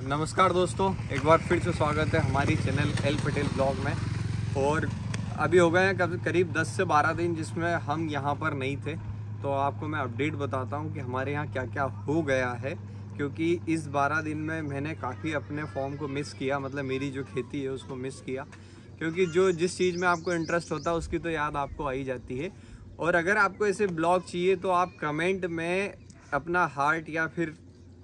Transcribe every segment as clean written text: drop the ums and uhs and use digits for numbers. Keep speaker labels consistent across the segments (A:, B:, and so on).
A: नमस्कार दोस्तों, एक बार फिर से स्वागत है हमारी चैनल एल पटेल ब्लॉग में। और अभी हो गए हैं करीब 10 से 12 दिन जिसमें हम यहाँ पर नहीं थे। तो आपको मैं अपडेट बताता हूँ कि हमारे यहाँ क्या क्या हो गया है, क्योंकि इस 12 दिन में मैंने काफ़ी अपने फॉर्म को मिस किया, मतलब मेरी जो खेती है उसको मिस किया। क्योंकि जिस चीज़ में आपको इंटरेस्ट होता है उसकी तो याद आपको आ ही जाती है। और अगर आपको ऐसे ब्लॉग चाहिए तो आप कमेंट में अपना हार्ट या फिर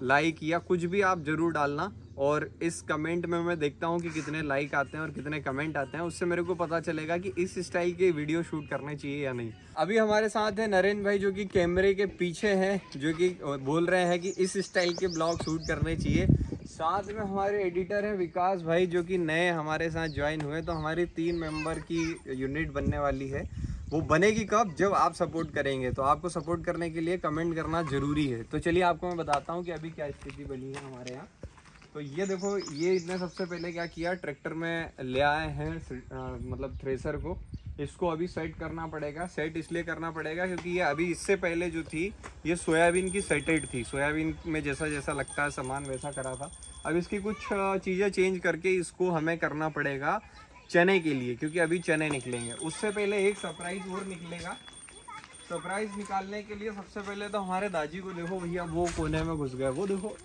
A: लाइक या कुछ भी आप ज़रूर डालना। और इस कमेंट में मैं देखता हूँ कि कितने लाइक आते हैं और कितने कमेंट आते हैं, उससे मेरे को पता चलेगा कि इस स्टाइल के वीडियो शूट करने चाहिए या नहीं। अभी हमारे साथ है नरेंद्र भाई, जो कि कैमरे के पीछे हैं, जो कि बोल रहे हैं कि इस स्टाइल के ब्लॉग शूट करने चाहिए। साथ में हमारे एडिटर हैं विकास भाई, जो कि नए हमारे साथ ज्वाइन हुए। तो हमारी 3 मेंबर की यूनिट बनने वाली है। वो बनेगी कब? जब आप सपोर्ट करेंगे। तो आपको सपोर्ट करने के लिए कमेंट करना ज़रूरी है। तो चलिए आपको मैं बताता हूँ कि अभी क्या स्थिति बनी है हमारे यहाँ। तो ये देखो, ये इसने सबसे पहले क्या किया, ट्रैक्टर में ले आए हैं मतलब थ्रेसर को। इसको अभी सेट करना पड़ेगा। सेट इसलिए करना पड़ेगा क्योंकि ये अभी इससे पहले जो थी ये सोयाबीन की सेटेड थी। सोयाबीन में जैसा जैसा लगता है सामान वैसा करा था। अब इसकी कुछ चीज़ें चेंज करके इसको हमें करना पड़ेगा चने के लिए, क्योंकि अभी चने निकलेंगे। उससे पहले एक सरप्राइज और निकलेगा। सरप्राइज निकालने के लिए सबसे पहले तो हमारे दादी को देखो भैया, वो कोने में घुस गए, वो देखो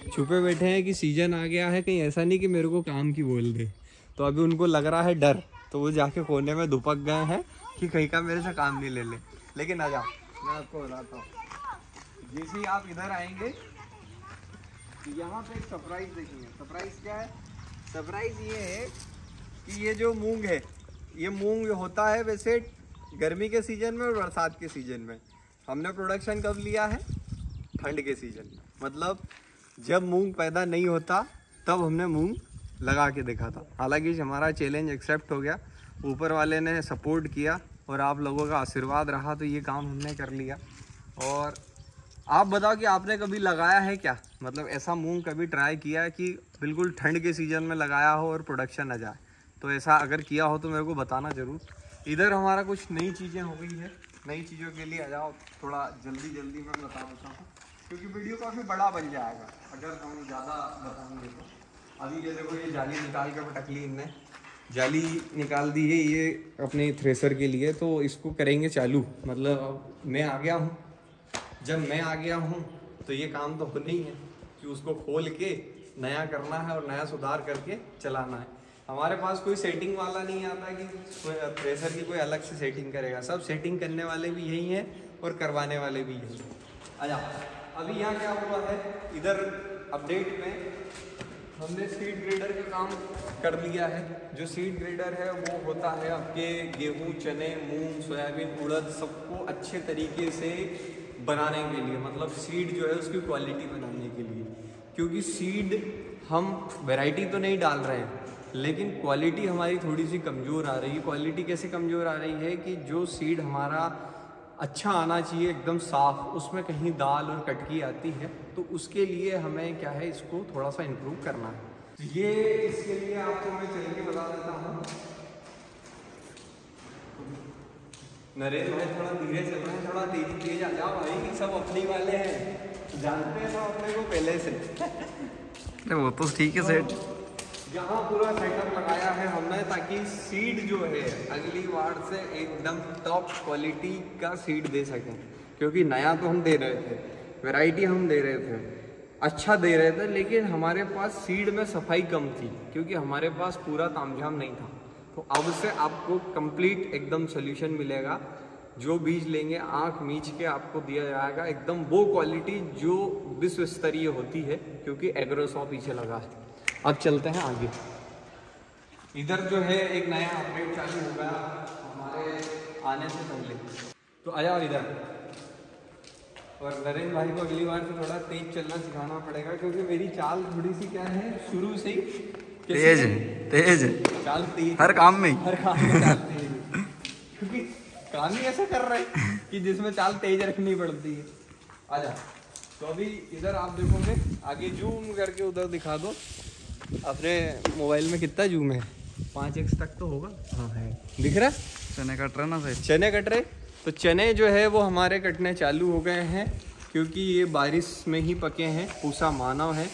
A: छुपे बैठे हैं कि सीजन आ गया है, कहीं ऐसा नहीं कि मेरे को काम की बोल दे। तो अभी उनको लग रहा है डर, तो वो जाके कोने में दुपक गए हैं कि कहीं का मेरे से काम नहीं ले ले। लेकिन आ जाओ, मैं आपको बताता हूँ। जैसे ही आप इधर आएंगे यहाँ पे एक सरप्राइज देखेंगे। सरप्राइज क्या है? सरप्राइज ये है कि ये जो मूंग है, ये मूंग होता है वैसे गर्मी के सीजन में और बरसात के सीजन में। हमने प्रोडक्शन कब लिया है? ठंड के सीजन में। मतलब जब मूंग पैदा नहीं होता तब हमने मूंग लगा के देखा था। हालांकि हमारा चैलेंज एक्सेप्ट हो गया, ऊपर वाले ने सपोर्ट किया और आप लोगों का आशीर्वाद रहा, तो ये काम हमने कर लिया। और आप बताओ कि आपने कभी लगाया है क्या? मतलब ऐसा मूंग कभी ट्राई किया है कि बिल्कुल ठंड के सीजन में लगाया हो और प्रोडक्शन आ जाए? तो ऐसा अगर किया हो तो मेरे को बताना ज़रूर। इधर हमारा कुछ नई चीज़ें हो गई है। नई चीज़ों के लिए आ जाओ, थोड़ा जल्दी मैं बता देता हूँ, क्योंकि वीडियो काफ़ी बड़ा बन जाएगा अगर हम ज़्यादा बताएंगे तो। अभी ये देखो, ये जाली निकाल के पटक ली इनने, जाली निकाल दी है ये अपने थ्रेसर के लिए। तो इसको करेंगे चालू। मतलब अब मैं आ गया हूँ। जब मैं आ गया हूँ तो ये काम तो होना ही है कि उसको खोल के नया करना है और नया सुधार करके चलाना है। हमारे पास कोई सेटिंग वाला नहीं आता कि थ्रेसर की कोई अलग से सेटिंग करेगा। सब सेटिंग करने वाले भी यही हैं और करवाने वाले भी यही हैं। अच्छा, अभी यहाँ क्या हुआ है, इधर अपडेट में हमने सीड ग्रेडर का काम कर लिया है। जो सीड ग्रेडर है वो होता है आपके गेहूँ, चने, मूंग, सोयाबीन, उड़द सबको अच्छे तरीके से बनाने के लिए, मतलब सीड जो है उसकी क्वालिटी बनाने के लिए। क्योंकि सीड हम वैरायटी तो नहीं डाल रहे हैं, लेकिन क्वालिटी हमारी थोड़ी सी कमज़ोर आ रही है। क्वालिटी कैसे कमज़ोर आ रही है कि जो सीड हमारा अच्छा आना चाहिए एकदम साफ़, उसमें कहीं दाल और कटकी आती है। तो उसके लिए हमें क्या है, इसको थोड़ा सा इम्प्रूव करना है। तो ये इसके लिए आपको मैं चल के बता देता हूँ। नरेंद्र भाई थोड़ा धीरे चल रहे हैं, थोड़ा तेज आ जाओ भाई, सब अपने वाले हैं, जानते हैं सब अपने को पहले से।
B: अरे वो तो ठीक है सेट।
A: यहाँ पूरा सेटअप लगाया है हमने ताकि सीड जो है अगली बार से एकदम टॉप क्वालिटी का सीड दे सकें। क्योंकि नया तो हम दे रहे थे, वैरायटी हम दे रहे थे, अच्छा दे रहे थे, लेकिन हमारे पास सीड में सफाई कम थी क्योंकि हमारे पास पूरा तामझाम नहीं था। तो अब से आपको कंप्लीट एकदम सोल्यूशन मिलेगा। जो बीज लेंगे आँख मीच के आपको दिया जाएगा, एकदम वो क्वालिटी जो विश्व स्तरीय होती है, क्योंकि एग्रोसॉ पीछे लगा है। अब चलते हैं आगे। इधर जो है एक नया अपडेट चालू हो गया हमारे आने से पहले, तो आ जाओ इधर। और नरेंद्र भाई को अगली बार से थोड़ा तेज चलना सिखाना पड़ेगा, क्योंकि मेरी चाल थोड़ी सी क्या है, शुरू से ही
B: तेज
A: चाल तेज,
B: हर काम में
A: चाल तेज, क्योंकि काम ही ऐसा कर रहे हैं कि जिसमें चाल तेज रखनी पड़ती है। आ जाओ। तो अभी इधर आप देखोगे, आगे जूम करके उधर दिखा दो। अपने मोबाइल में कितना जूम है? 5x तक तो होगा। हाँ है, दिख रहा है।
B: चने कट रहे ना सर,
A: चने कट रहे। तो चने जो है वो हमारे कटने चालू हो गए हैं, क्योंकि ये बारिश में ही पके हैं। पूसा मानव है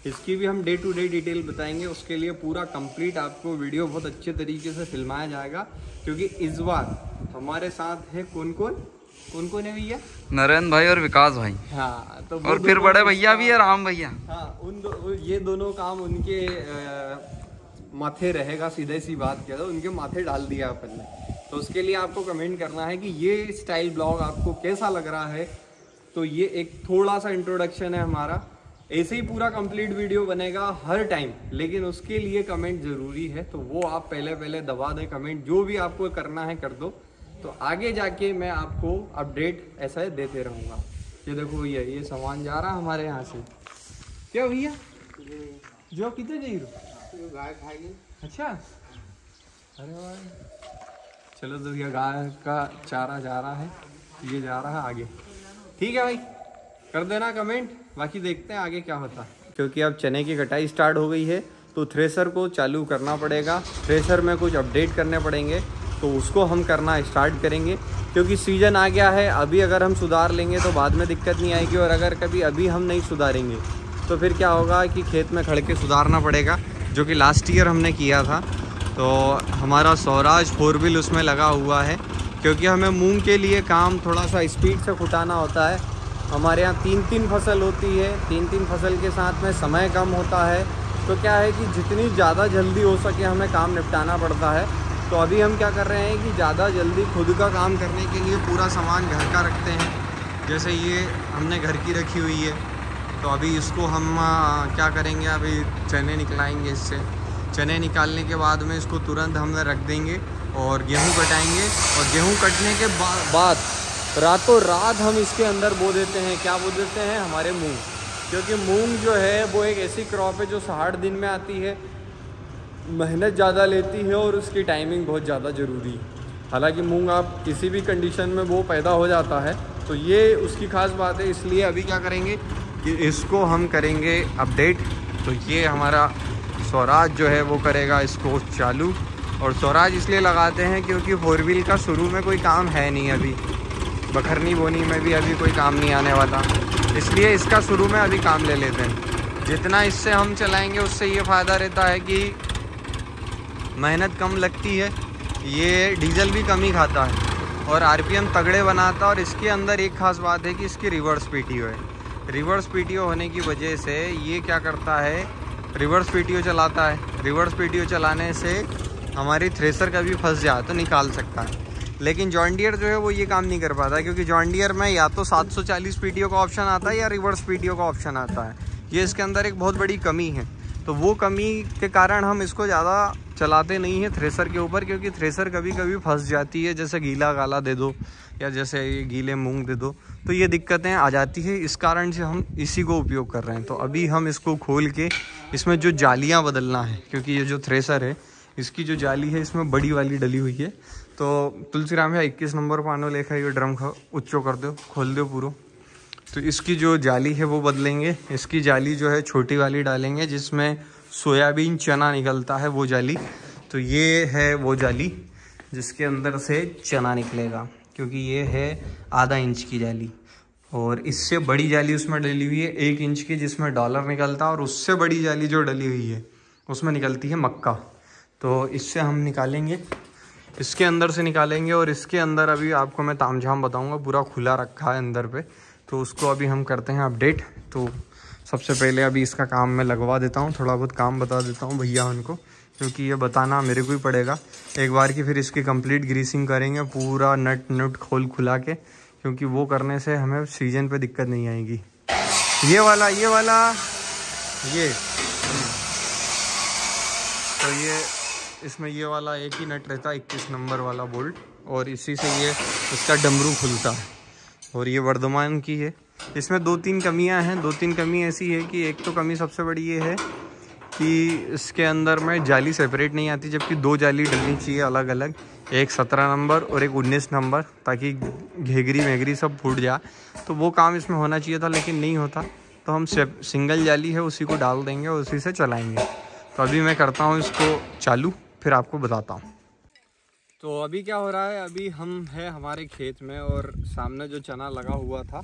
A: इसकी भी हम डे टू डे डिटेल बताएंगे। उसके लिए पूरा कंप्लीट आपको वीडियो बहुत अच्छे तरीके से फिल्माया जाएगा, क्योंकि इस बार हमारे साथ है कौन है भैया?
B: नरेंद्र भाई और विकास भाई।
A: हाँ, तो
B: और फिर बड़े भैया भी है, राम भैया।
A: हाँ, ये दोनों काम उनके माथे रहेगा, सीधे सी बात किया तो उनके माथे डाल दिया अपन ने। तो उसके लिए आपको कमेंट करना है कि ये स्टाइल ब्लॉग आपको कैसा लग रहा है। तो ये एक थोड़ा सा इंट्रोडक्शन है हमारा, ऐसे ही पूरा कंप्लीट वीडियो बनेगा हर टाइम, लेकिन उसके लिए कमेंट ज़रूरी है। तो वो आप पहले दबा दें कमेंट, जो भी आपको करना है कर दो, तो आगे जाके मैं आपको अपडेट ऐसा देते रहूँगा। ये देखो भैया, ये सामान जा रहा है हमारे यहाँ से। क्या भैया जो कितने चाहिए गाय खाएगी? अच्छा, अरे वाह, चलो तो भैया गाय का चारा जा रहा है, ये जा रहा है आगे। ठीक है भाई, कर देना कमेंट, बाकी देखते हैं आगे क्या होता है। क्योंकि अब चने की कटाई स्टार्ट हो गई है, तो थ्रेसर को चालू करना पड़ेगा। थ्रेसर में कुछ अपडेट करने पड़ेंगे, तो उसको हम करना स्टार्ट करेंगे। क्योंकि सीज़न आ गया है, अभी अगर हम सुधार लेंगे तो बाद में दिक्कत नहीं आएगी, और अगर कभी अभी हम नहीं सुधारेंगे तो फिर क्या होगा कि खेत में खड़ के सुधारना पड़ेगा, जो कि लास्ट ईयर हमने किया था। तो हमारा स्वराज 4 व्हील उसमें लगा हुआ है, क्योंकि हमें मूंग के लिए काम थोड़ा सा स्पीड से कुटाना होता है। हमारे यहाँ 3-3 फसल होती है, 3-3 फसल के साथ में समय कम होता है। तो क्या है कि जितनी ज़्यादा जल्दी हो सके हमें काम निपटाना पड़ता है। तो अभी हम क्या कर रहे हैं कि ज़्यादा जल्दी खुद का काम करने के लिए पूरा सामान घर का रखते हैं। जैसे ये हमने घर की रखी हुई है, तो अभी इसको हम क्या करेंगे, अभी चने निकलाएंगे। इससे चने निकालने के बाद में इसको तुरंत हम रख देंगे और गेहूं कटाएंगे। और गेहूं कटने के बाद रातों रात हम इसके अंदर बो देते हैं। क्या बो देते हैं? हमारे मूंग। क्योंकि मूंग जो है वो एक ऐसी क्रॉप है जो 60 दिन में आती है, मेहनत ज़्यादा लेती है और उसकी टाइमिंग बहुत ज़्यादा ज़रूरी है। हालांकि मूंग आप किसी भी कंडीशन में वो पैदा हो जाता है, तो ये उसकी ख़ास बात है। इसलिए अभी क्या करेंगे कि इसको हम करेंगे अपडेट। तो ये हमारा स्वराज जो है वो करेगा इसको चालू। और स्वराज इसलिए लगाते हैं क्योंकि 4 व्हील का शुरू में कोई काम है नहीं, अभी बखरनी बोनी में भी अभी कोई काम नहीं आने वाला, इसलिए इसका शुरू में अभी काम ले लेते हैं। जितना इससे हम चलाएंगे उससे ये फ़ायदा रहता है कि मेहनत कम लगती है, ये डीजल भी कम ही खाता है और आरपीएम तगड़े बनाता है। और इसके अंदर एक ख़ास बात है कि इसकी रिवर्स पीटीओ है। रिवर्स पीटीओ होने की वजह से ये क्या करता है, रिवर्स पीटीओ चलाता है। रिवर्स पीटीओ चलाने से हमारी थ्रेसर कभी फंस जाए तो निकाल सकता है। लेकिन जॉन डियर जो है वो ये काम नहीं कर पाता, क्योंकि जॉन डियर में या तो 740 पीटीओ का ऑप्शन आता है या रिवर्स पीटीओ का ऑप्शन आता है। ये इसके अंदर एक बहुत बड़ी कमी है। तो वो कमी के कारण हम इसको ज़्यादा चलाते नहीं हैं थ्रेसर के ऊपर, क्योंकि थ्रेसर कभी कभी फंस जाती है। जैसे गीला गाला दे दो या जैसे ये गीले मूंग दे दो, तो ये दिक्कतें आ जाती है। इस कारण से हम इसी को उपयोग कर रहे हैं। तो अभी हम इसको खोल के इसमें जो जालियाँ बदलना है, क्योंकि ये जो थ्रेसर है इसकी जो जाली है इसमें बड़ी वाली डली हुई है। तो तुलसीराम भैया 21 नंबर पानो लेखा ये ड्रम उच्चो कर दो, खोल दो पूरा। तो इसकी जो जाली है वो बदलेंगे। इसकी जाली जो है छोटी वाली डालेंगे, जिसमें सोयाबीन चना निकलता है वो जाली। तो ये है वो जाली जिसके अंदर से चना निकलेगा, क्योंकि ये है आधा इंच की जाली। और इससे बड़ी जाली उसमें डली हुई है 1 इंच की, जिसमें डॉलर निकलता है। और उससे बड़ी जाली जो डली हुई है उसमें निकलती है मक्का। तो इससे हम निकालेंगे, इसके अंदर से निकालेंगे। और इसके अंदर अभी आपको मैं तामझाम बताऊंगा, पूरा खुला रखा है अंदर पे। तो उसको अभी हम करते हैं अपडेट। तो सबसे पहले अभी इसका काम मैं लगवा देता हूँ, थोड़ा बहुत काम बता देता हूँ भैया उनको, क्योंकि ये बताना मेरे को ही पड़ेगा एक बार की। फिर इसकी कंप्लीट ग्रीसिंग करेंगे पूरा नट खोल खुला के, क्योंकि वो करने से हमें सीजन पे दिक्कत नहीं आएगी। ये वाला ये तो ये इसमें ये वाला एक ही नट रहता है 21 नंबर वाला बोल्ट, और इसी से ये इसका डमरू खुलता है। और ये वर्धमान की है। इसमें 2-3 कमियां हैं। 2-3 कमी ऐसी है कि एक तो कमी सबसे बड़ी ये है कि इसके अंदर में जाली सेपरेट नहीं आती, जबकि 2 जाली डलनी चाहिए अलग अलग, एक 17 नंबर और एक 19 नंबर, ताकि घेगरी मेगरी सब फूट जाए। तो वो काम इसमें होना चाहिए था, लेकिन नहीं होता। तो हम सिंगल जाली है उसी को डाल देंगे और उसी से चलाएँगे। तो अभी मैं करता हूँ इसको चालू, फिर आपको बताता हूँ। तो अभी क्या हो रहा है, अभी हम हैं हमारे खेत में और सामने जो चना लगा हुआ था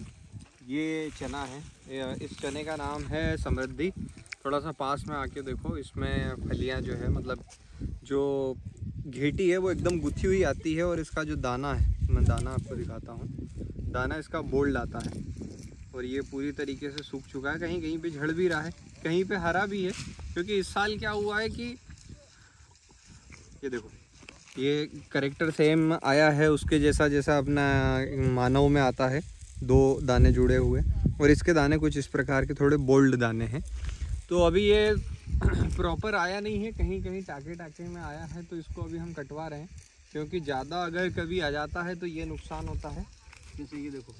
A: ये चना है। इस चने का नाम है समृद्धि। थोड़ा सा पास में आके देखो, इसमें फलियां जो है मतलब जो घेटी है वो एकदम गुथी हुई आती है। और इसका जो दाना है, मैं दाना आपको दिखाता हूँ, दाना इसका बोल्ड आता है और ये पूरी तरीके से सूख चुका है। कहीं कहीं पे झड़ भी रहा है, कहीं पे हरा भी है, क्योंकि इस साल क्या हुआ है कि ये देखो ये करेक्टर सेम आया है उसके जैसा जैसा अपना मानव में आता है, 2 दाने जुड़े हुए, और इसके दाने कुछ इस प्रकार के थोड़े बोल्ड दाने हैं। तो अभी ये प्रॉपर आया नहीं है, कहीं कहीं टाके टाके में आया है, तो इसको अभी हम कटवा रहे हैं, क्योंकि ज़्यादा अगर कभी आ जाता है तो ये नुकसान होता है। जैसे ये देखो,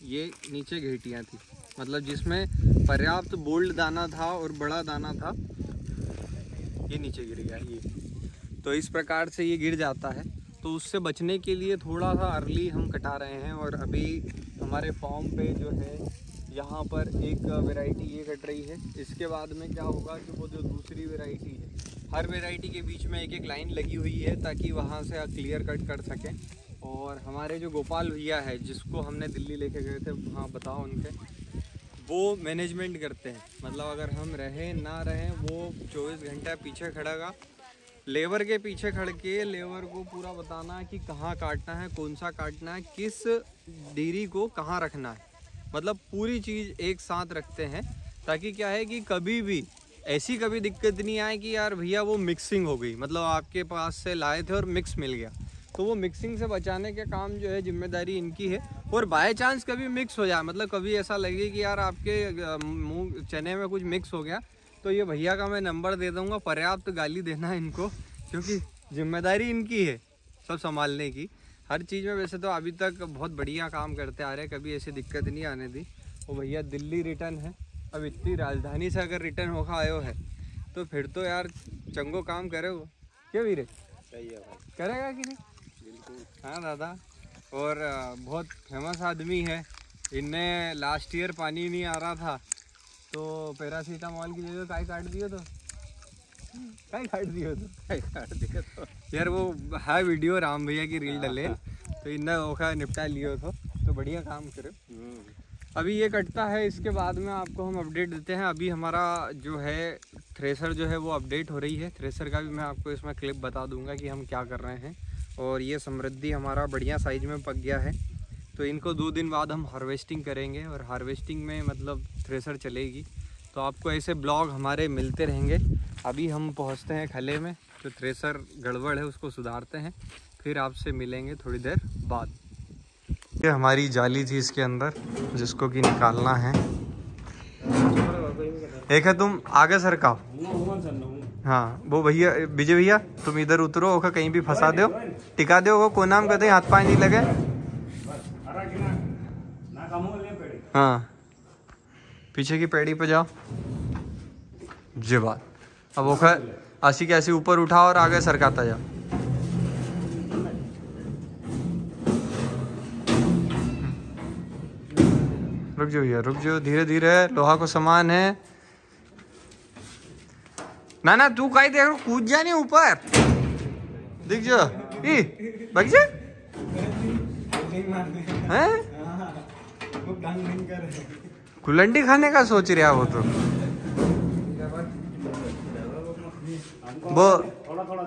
A: ये नीचे घेटियाँ थी, मतलब जिसमें पर्याप्त बोल्ड दाना था और बड़ा दाना था, ये नीचे गिर गया ये। तो इस प्रकार से ये गिर जाता है, तो उससे बचने के लिए थोड़ा सा अर्ली हम कटा रहे हैं। और अभी हमारे फॉर्म पे जो है यहाँ पर एक वैरायटी ये कट रही है। इसके बाद में क्या होगा कि वो जो दूसरी वैरायटी है, हर वैरायटी के बीच में एक एक लाइन लगी हुई है ताकि वहाँ से क्लियर कट कर सकें। और हमारे जो गोपाल भैया है जिसको हमने दिल्ली लेके गए थे, वहाँ बताओ उनके, वो मैनेजमेंट करते हैं, मतलब अगर हम रहें ना रहें वो 24 घंटा पीछे खड़ेगा, लेबर के पीछे खड़ के लेबर को पूरा बताना कि कहाँ काटना है, कौन सा काटना है, किस डीरी को कहाँ रखना है, मतलब पूरी चीज़ एक साथ रखते हैं, ताकि क्या है कि कभी भी ऐसी कभी दिक्कत नहीं आए कि यार भैया वो मिक्सिंग हो गई, मतलब आपके पास से लाए थे और मिक्स मिल गया, तो वो मिक्सिंग से बचाने के काम जो है जिम्मेदारी इनकी है। और बाय चांस कभी मिक्स हो जाए, मतलब कभी ऐसा लगे कि यार आपके मूंग चने में कुछ मिक्स हो गया, तो ये भैया का मैं नंबर दे दूंगा, पर्याप्त गाली देना इनको, क्योंकि जिम्मेदारी इनकी है सब संभालने की हर चीज़ में। वैसे तो अभी तक बहुत बढ़िया काम करते आ रहे हैं, कभी ऐसी दिक्कत नहीं आने दी। वो भैया दिल्ली रिटर्न है, अब इतनी राजधानी से अगर रिटर्न होकर आयो है तो फिर तो यार चंगो काम करे वो, क्या वीरे? सही है भाई, करेगा कि नहीं? बिल्कुल हाँ दादा। और बहुत फेमस आदमी है, इनने लास्ट ईयर पानी नहीं आ रहा था तो पैरासीटामॉल की जगह काय काट दियो तो यार वो है वीडियो राम भैया की रील डले, तो इनने ओखा निपटा लियो तो बढ़िया काम करे। अभी ये कटता है, इसके बाद में आपको हम अपडेट देते हैं। अभी हमारा जो है थ्रेसर जो है वो अपडेट हो रही है, थ्रेसर का भी मैं आपको इसमें क्लिप बता दूंगा कि हम क्या कर रहे हैं। और ये समृद्धि हमारा बढ़िया साइज में पक गया है, तो इनको 2 दिन बाद हम हार्वेस्टिंग करेंगे, और हार्वेस्टिंग में मतलब थ्रेसर चलेगी, तो आपको ऐसे ब्लॉग हमारे मिलते रहेंगे। अभी हम पहुंचते हैं खले में, जो थ्रेसर गड़बड़ है उसको सुधारते हैं, फिर आपसे मिलेंगे थोड़ी देर बाद। ये हमारी जाली थी इसके अंदर जिसको कि निकालना है। एक है तुम आगे सरकाओ, हाँ वो भैया विजय भैया तुम इधर उतरो, ओखा कहीं भी फंसा दो, टिका दो, को नाम कहते हाथ पाए नहीं लगे। हाँ पीछे की पेड़ी पे जाओ जी बात। अब ओखा ऐसी कैसी ऊपर उठाओ और आगे सरकाता जाओ। रुक जाओ भैया, रुक जाओ, धीरे धीरे, लोहा को सामान है ना। ना तू कहीं देख, कूद जा नहीं ऊपर, दिख जा भाग जा हैं, कुलंडी खाने का सोच रहा वो तो।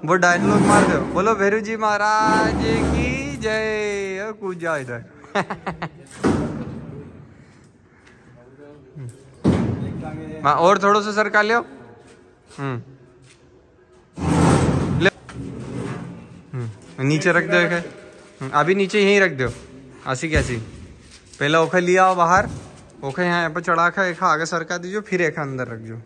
A: वो डायलॉग मार दो, बोलो भैरू जी महाराज की जय, कूद जाओ इधर। और थोड़ा सा सरका लियो, नीचे रख दो एक, अभी नीचे यहीं रख दो, ऐसी कैसी पहले ओखा लिया आओ बाहर, ओखा यहाँ पर चढ़ा खा, एक आगे सरका दीजिए, फिर एक अंदर रख दो।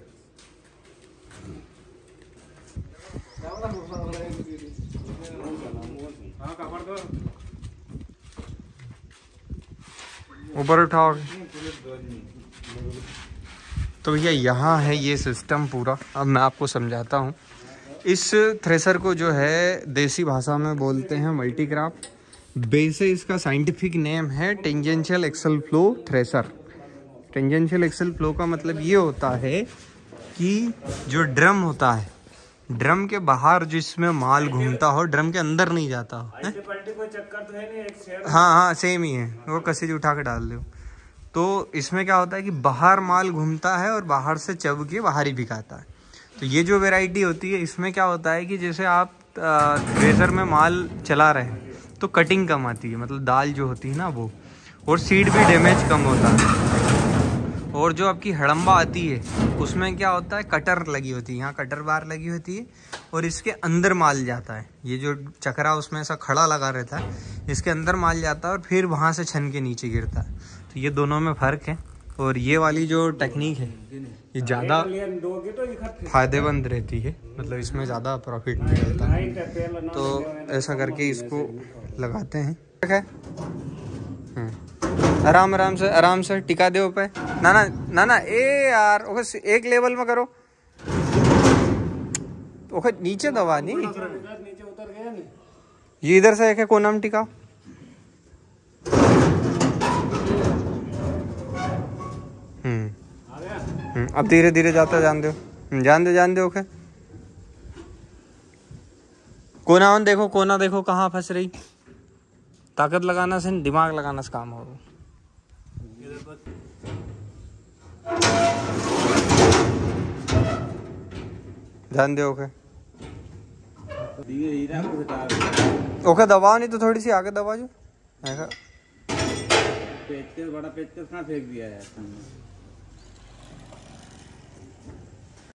A: ऊपर उठाओ। तो भैया यहाँ है ये सिस्टम पूरा, अब मैं आपको समझाता हूँ। इस थ्रेसर को जो है देसी भाषा में बोलते हैं मल्टीक्राफ्ट, वैसे इसका साइंटिफिक नेम है tangential axial flow thresher. Tangential axial flow का मतलब ये होता है कि जो ड्रम होता है, ड्रम के बाहर जिसमें माल घूमता हो, ड्रम के अंदर नहीं जाता हो। हाँ हाँ सेम ही है, वो कसी उठा के डाल दो। तो इसमें क्या होता है कि बाहर माल घूमता है और बाहर से चब के बाहर ही बिकाता है। तो ये जो वैरायटी होती है इसमें क्या होता है कि जैसे आप थ्रेसर में माल चला रहे हैं तो कटिंग कम आती है, मतलब दाल जो होती है ना वो, और सीड भी डैमेज कम होता है। और जो आपकी हड़म्बा आती है उसमें क्या होता है, कटर लगी होती है, यहाँ कटर बार लगी होती है और इसके अंदर माल जाता है। ये जो चक्रा उसमें ऐसा खड़ा लगा रहता है, इसके अंदर माल जाता है और फिर वहाँ से छन के नीचे गिरता है। तो ये दोनों में फ़र्क है। और ये वाली जो टेक्निक है ये ज़्यादा फ़ायदेमंद रहती है, मतलब इसमें ज़्यादा प्रॉफिट निकलता है। तो ऐसा करके इसको लगाते हैं। ठीक है, आराम से टिका दे पे। ना ए यार ओके एक लेवल में करो, ओके नीचे दबा नहीं, नीचे उतर गया नहीं। ये इधर से एक है कोना में टिकाओ। अब धीरे धीरे जाता जान दो ओके। कोना देखो, कोना देखो कहाँ फंस रही। ताकत लगाना से दिमाग लगाना से काम होगा। ध्यान दे ओके। ओके दबाओ, नहीं तो थोड़ी सी आगे दबा जो।
C: पेचकस बड़ा पेचकस कहाँ फेंक दिया है।